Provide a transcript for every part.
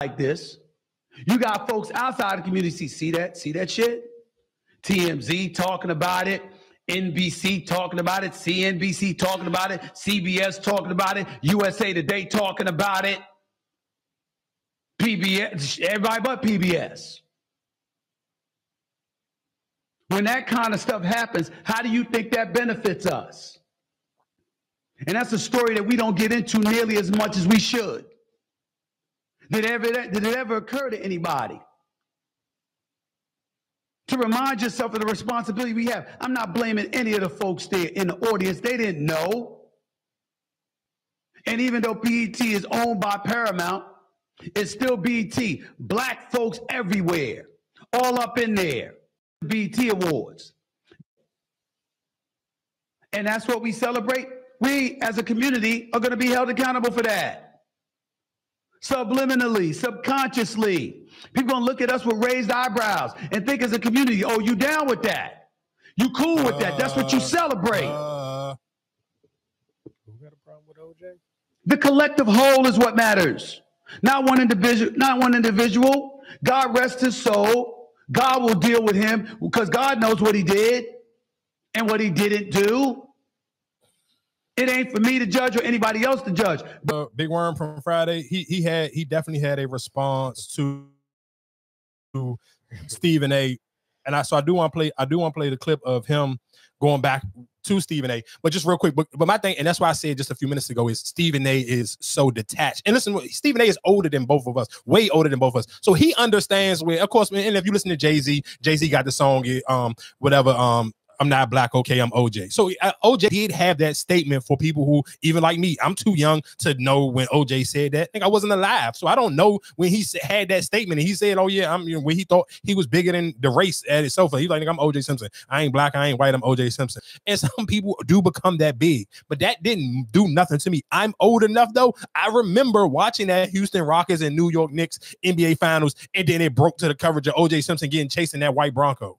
like this. You got folks outside the community see that shit? TMZ talking about it, NBC talking about it, CNBC talking about it, CBS talking about it, USA Today talking about it, PBS, everybody but PBS. When that kind of stuff happens, how do you think that benefits us? And that's a story that we don't get into nearly as much as we should. Did it ever occur to anybody to remind yourself of the responsibility we have? I'm not blaming any of the folks there in the audience. They didn't know. And even though BET is owned by Paramount, it's still BET. Black folks everywhere, all up in there. BET Awards. And that's what we celebrate. We, as a community, are going to be held accountable for that. Subliminally, subconsciously. People going to look at us with raised eyebrows and think as a community, oh, you down with that? You cool with that? That's what you celebrate. Who got a problem with OJ? The collective whole is what matters. Not one individual. God rest his soul. God will deal with him because God knows what he did and what he didn't do. It ain't for me to judge or anybody else to judge. Big Worm from Friday, he definitely had a response to Stephen A. And I do want to play the clip of him going back to Stephen A. But just real quick, but my thing, and that's why I said just a few minutes ago, is Stephen A. is so detached. And listen, Stephen A. is older than both of us, way older than both of us. So he understands where, of course, and if you listen to Jay-Z got the song, I'm not black, okay, I'm OJ. So OJ did have that statement for people who, even like me, I'm too young to know when OJ said that. I think I wasn't alive. So I don't know when he had that statement and he said, oh yeah, when he thought he was bigger than the race at itself. He's like, I'm O.J. Simpson. I ain't black, I ain't white, I'm O.J. Simpson. And some people do become that big, but that didn't do nothing to me. I'm old enough though. I remember watching that Houston Rockets and New York Knicks NBA finals, and then it broke to the coverage of O.J. Simpson getting chased in that white Bronco.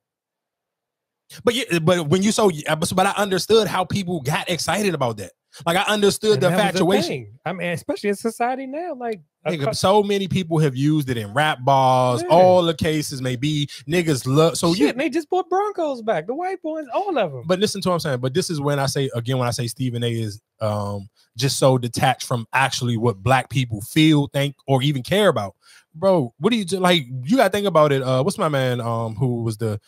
But I understood how people got excited about that. Like I understood the infatuation. I mean, especially in society now, like so many people have used it in rap bars. Yeah. All the cases may be niggas love. So they just brought Broncos back, the white boys, all of them. But listen to what I'm saying. But this is when I say Stephen A. is just so detached from actually what black people feel, think, or even care about. Bro, what do you do? Like you gotta think about it. What's my man who was the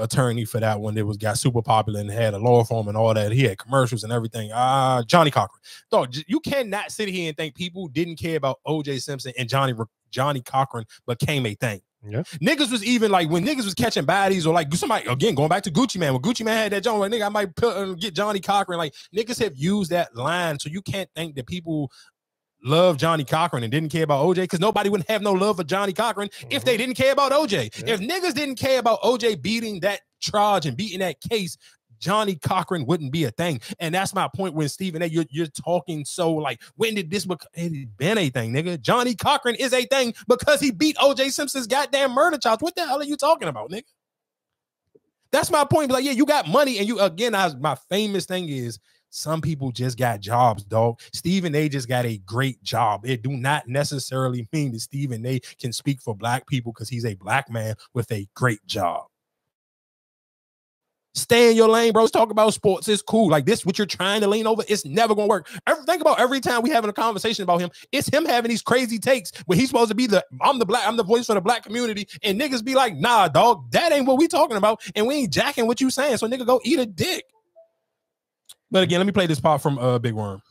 attorney for that one that got super popular and had a law firm and all that. He had commercials and everything. Johnny Cochran. Dog, you cannot sit here and think people didn't care about O.J. Simpson and Johnny Cochran became a thing. Yeah. Niggas was even like when niggas was catching baddies or like somebody, again, going back to Gucci Man. When Gucci Man had that joint, like, nigga, I might get Johnny Cochran. Like niggas have used that line. So you can't think that people love Johnny Cochran and didn't care about OJ, because nobody would have no love for Johnny Cochran if they didn't care about OJ. Yeah. If niggas didn't care about OJ beating that charge and beating that case, Johnny Cochran wouldn't be a thing. And that's my point when Stephen A, you're talking so like, when did this been a thing, nigga? Johnny Cochran is a thing because he beat OJ Simpson's goddamn murder charge. What the hell are you talking about, nigga? That's my point. Like, yeah, you got money, and you, again, my famous thing is, some people just got jobs, dog. Stephen A just got a great job. It do not necessarily mean that Stephen A can speak for black people because he's a black man with a great job. Stay in your lane, bro. Let's talk about sports. It's cool. Like this, what you're trying to lean over, it's never gonna work. Think about every time we having a conversation about him, it's him having these crazy takes when he's supposed to be I'm the voice for the black community, and niggas be like, nah, dog, that ain't what we talking about, and we ain't jacking what you saying. So nigga, go eat a dick. But again, let me play this part from Big Worm.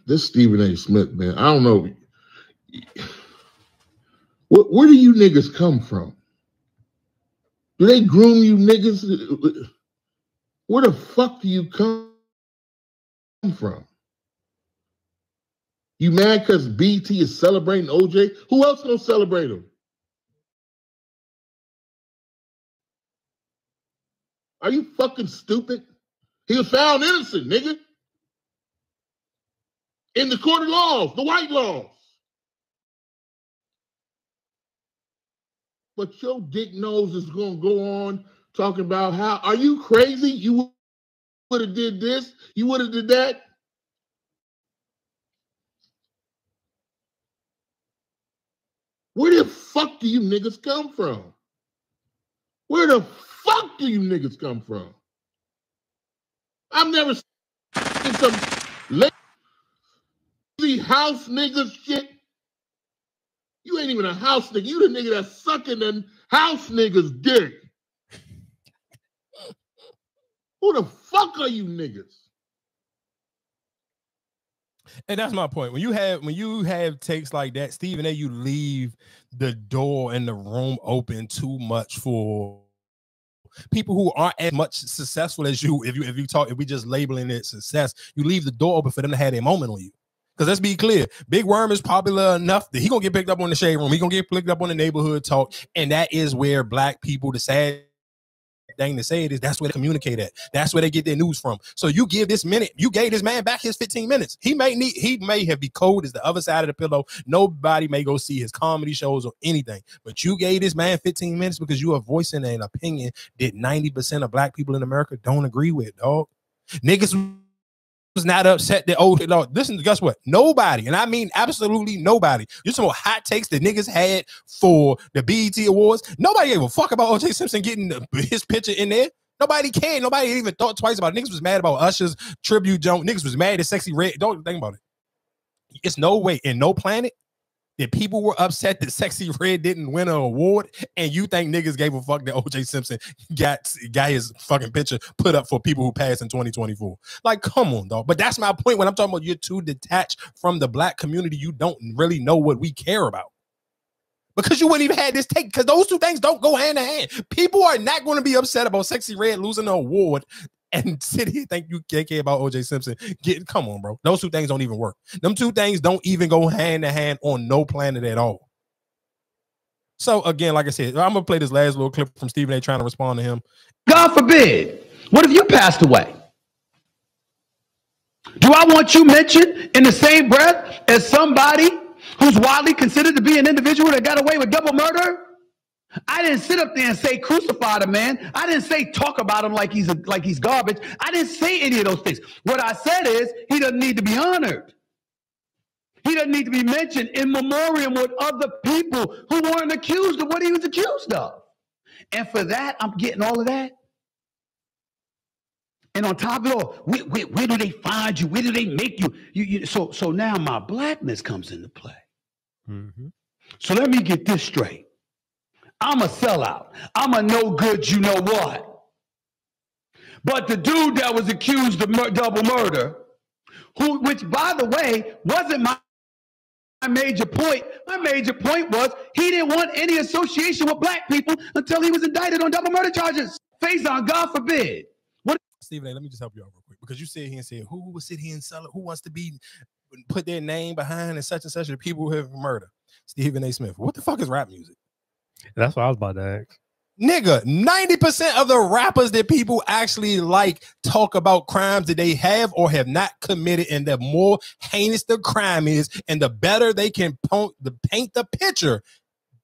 This Stephen A. Smith, man, I don't know. Where do you niggas come from? Do they groom you niggas? Where the fuck do you come from? You mad because BT is celebrating OJ? Who else gonna celebrate him? Are you fucking stupid? He was found innocent, nigga. In the court of laws, the white laws. But your dick nose is going to go on talking about how, are you crazy? You would have did this. You would have did that. Where the fuck do you niggas come from? Where the fuck do you niggas come from? I've never seen some lazy house niggas shit. You ain't even a house nigga. You the nigga that's sucking the house niggas' dick. Who the fuck are you niggas? And that's my point. When you have takes like that, Stephen A., you leave the door and the room open too much for people who aren't as much successful as you. If we just labeling it success, you leave the door open for them to have their moment on you. Because let's be clear, Big Worm is popular enough that he gonna get picked up on the Shade Room. He gonna get picked up on the Neighborhood Talk, and that is where black people, the sad thing to say it is, that's where they communicate at. That's where they get their news from. So you gave this man back his 15 minutes. He may have be cold as the other side of the pillow. Nobody may go see his comedy shows or anything, but you gave this man 15 minutes because you are voicing an opinion that 90% of black people in America don't agree with, dog. Niggas was not upset that listen, guess what? Nobody, and I mean absolutely nobody. You're talking about hot takes that niggas had for the BET Awards. Nobody gave a fuck about O.J. Simpson getting his picture in there. Nobody cared. Nobody even thought twice about it. Niggas was mad about Usher's tribute joke. Niggas was mad at Sexy Red. Don't think about it. It's no way in no planet that people were upset that Sexy Red didn't win an award, and you think niggas gave a fuck that O.J. Simpson got his fucking picture put up for people who passed in 2024. Like, come on, dog. But that's my point when I'm talking about you're too detached from the black community. You don't really know what we care about. Because you wouldn't even have this take, because those two things don't go hand in hand. People are not going to be upset about Sexy Red losing an award and sit here think you can't care about O.J. Simpson. Come on, bro. Those two things don't even work. Them two things don't even go hand in hand on no planet at all. So again, like I said, I'm gonna play this last little clip from Stephen A. trying to respond to him. God forbid, what if you passed away? Do I want you mentioned in the same breath as somebody who's widely considered to be an individual that got away with double murder? I didn't sit up there and say crucify the man. I didn't say talk about him like he's garbage. I didn't say any of those things. What I said is he doesn't need to be honored. He doesn't need to be mentioned in memoriam with other people who weren't accused of what he was accused of. And for that, I'm getting all of that. And on top of it all, where do they find you? Where do they make you? So now my blackness comes into play. Mm-hmm. So let me get this straight. I'm a sellout. I'm a no good, you know what. But the dude that was accused of double murder, which by the way, wasn't my major point. My major point was he didn't want any association with black people until he was indicted on double murder charges. Faison, God forbid. What? Stephen A., let me just help you out real quick, because you sit here and say, who will sit here and sell it? Who wants to put their name behind and such the people who have murder? Stephen A. Smith. What the fuck is rap music? That's what I was about to ask. Nigga, 90% of the rappers that people actually like talk about crimes that they have or have not committed, and the more heinous the crime is and the better they can paint the picture,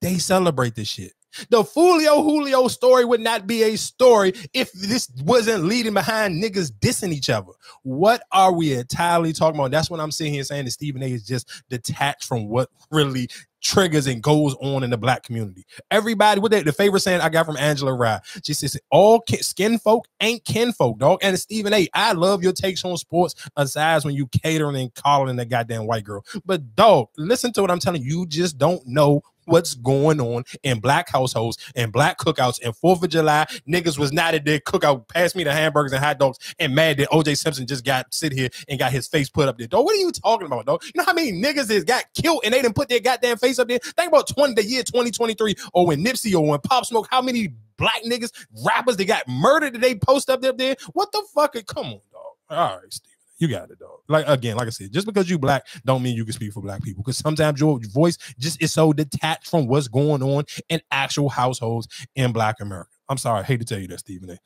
they celebrate this shit. The Julio story would not be a story if this wasn't leading behind niggas dissing each other. What are we entirely talking about? That's what I'm sitting here saying that Stephen A. is just detached from what really triggers and goes on in the black community. Everybody, the favorite saying I got from Angela Rye, she says, all skin folk ain't kinfolk, dog. And Stephen A., I love your takes on sports, aside when you catering and calling that goddamn white girl. But dog, listen to what I'm telling you. You just don't know what's going on in black households and black cookouts. And 4th of July, niggas was not at their cookout, pass me the hamburgers and hot dogs, and mad that O.J. Simpson just sit here and got his face put up there. Dog, what are you talking about, dog? You know how many niggas that got killed and they didn't put their goddamn face up there? Think about the year 2023, or when Nipsey or when Pop Smoke, how many black niggas, rappers that got murdered that they post up there? What the fuck? Come on, dog. All right, Steve. You got it, dog. Like I said, just because you black don't mean you can speak for black people, because sometimes your voice just is so detached from what's going on in actual households in black America. I'm sorry. I hate to tell you that, Stephen A.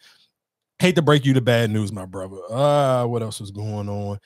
Hate to break you the bad news, my brother. What else was going on?